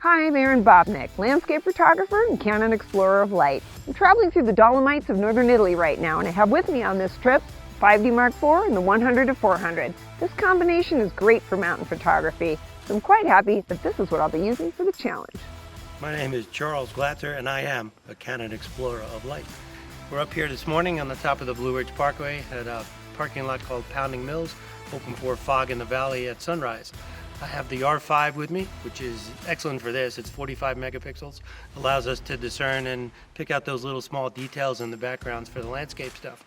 Hi, I'm Erin Babnik, landscape photographer and Canon explorer of light. I'm traveling through the Dolomites of northern Italy right now, and I have with me on this trip 5D Mark IV and the 100-400. This combination is great for mountain photography, so I'm quite happy that this is what I'll be using for the challenge. My name is Charles Glatzer, and I am a Canon explorer of light. We're up here this morning on the top of the Blue Ridge Parkway at a parking lot called Pounding Mills, hoping for fog in the valley at sunrise. I have the R5 with me, which is excellent for this. It's 45 megapixels, allows us to discern and pick out those little small details in the backgrounds for the landscape stuff.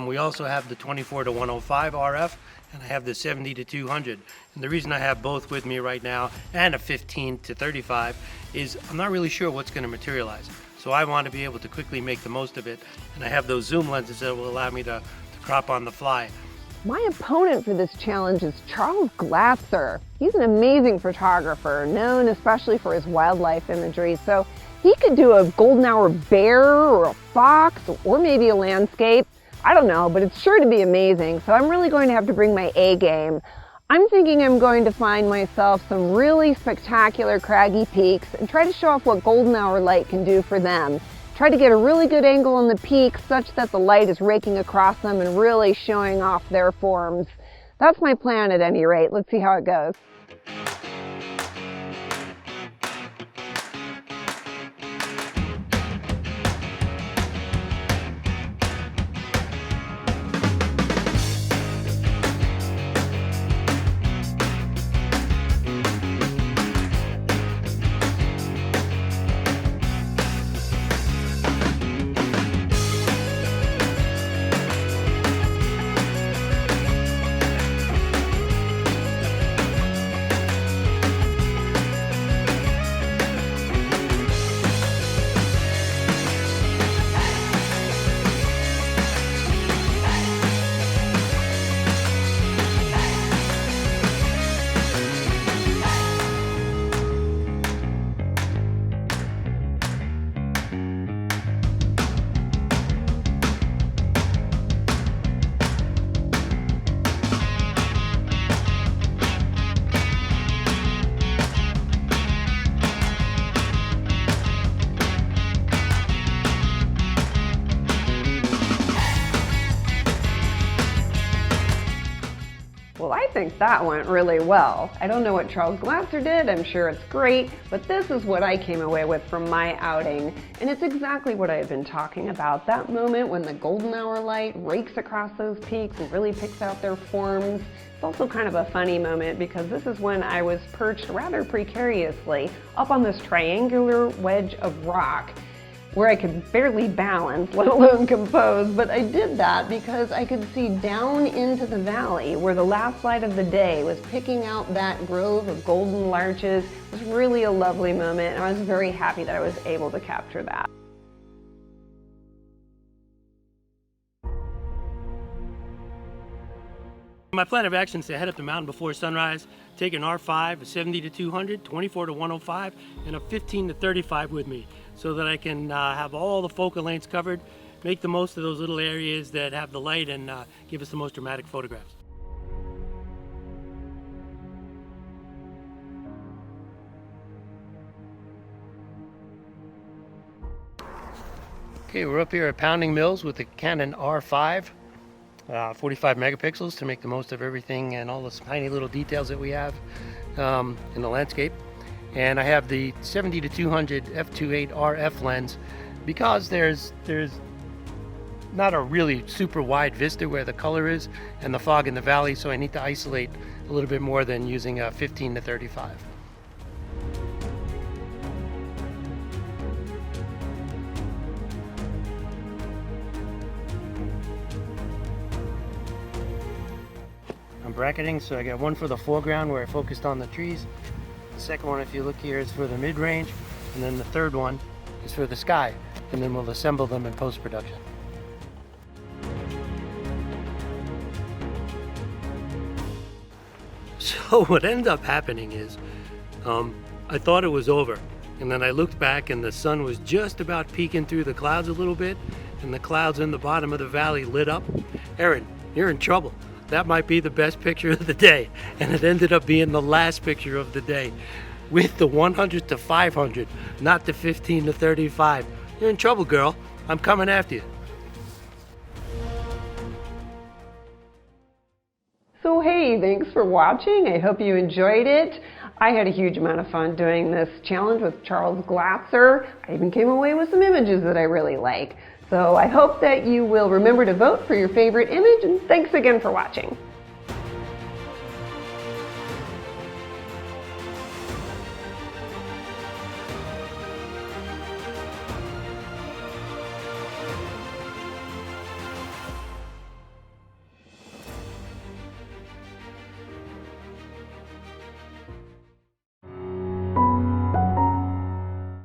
We also have the 24-105 RF, and I have the 70-200. And the reason I have both with me right now, and a 15-35, is I'm not really sure what's going to materialize. So I want to be able to quickly make the most of it, and I have those zoom lenses that will allow me to crop on the fly. My opponent for this challenge is Charles Glatzer. He's an amazing photographer, known especially for his wildlife imagery, so he could do a golden hour bear or a fox or maybe a landscape. I don't know, but it's sure to be amazing, so I'm really going to have to bring my A game. I'm thinking I'm going to find myself some really spectacular craggy peaks and try to show off what golden hour light can do for them. Try to get a really good angle on the peaks such that the light is raking across them and really showing off their forms. That's my plan at any rate. Let's see how it goes. Well, I think that went really well. I don't know what Charles Glatzer did, I'm sure it's great, but this is what I came away with from my outing. And it's exactly what I've been talking about, that moment when the golden hour light rakes across those peaks and really picks out their forms. It's also kind of a funny moment because this is when I was perched rather precariously up on this triangular wedge of rock, where I could barely balance, let alone compose, but I did that because I could see down into the valley where the last light of the day was picking out that grove of golden larches. It was really a lovely moment, and I was very happy that I was able to capture that. My plan of action is to head up the mountain before sunrise, take an R5, a 70-200, 24-105, and a 15-35 with me, so that I can have all the focal lengths covered, make the most of those little areas that have the light, and give us the most dramatic photographs. Okay, we're up here at Pounding Mills with the Canon R5. 45 megapixels to make the most of everything and all the tiny little details that we have in the landscape. And I have the 70-200 f2.8 RF lens because there's not a really super wide vista where the color is and the fog in the valley, so I need to isolate a little bit more than using a 15-35. I'm bracketing, so I got one for the foreground where I focused on the trees. The second one, if you look here, is for the mid-range, and then the third one is for the sky, and then we'll assemble them in post-production. So what ended up happening is I thought it was over, and then I looked back and the sun was just about peeking through the clouds a little bit, and the clouds in the bottom of the valley lit up. Erin, you're in trouble. That might be the best picture of the day, and it ended up being the last picture of the day. with the 100 to 500, not the 15 to 35. You're in trouble, girl. I'm coming after you. So hey, thanks for watching. I hope you enjoyed it. I had a huge amount of fun doing this challenge with Charles Glatzer. I even came away with some images that I really like. So I hope that you will remember to vote for your favorite image, and thanks again for watching.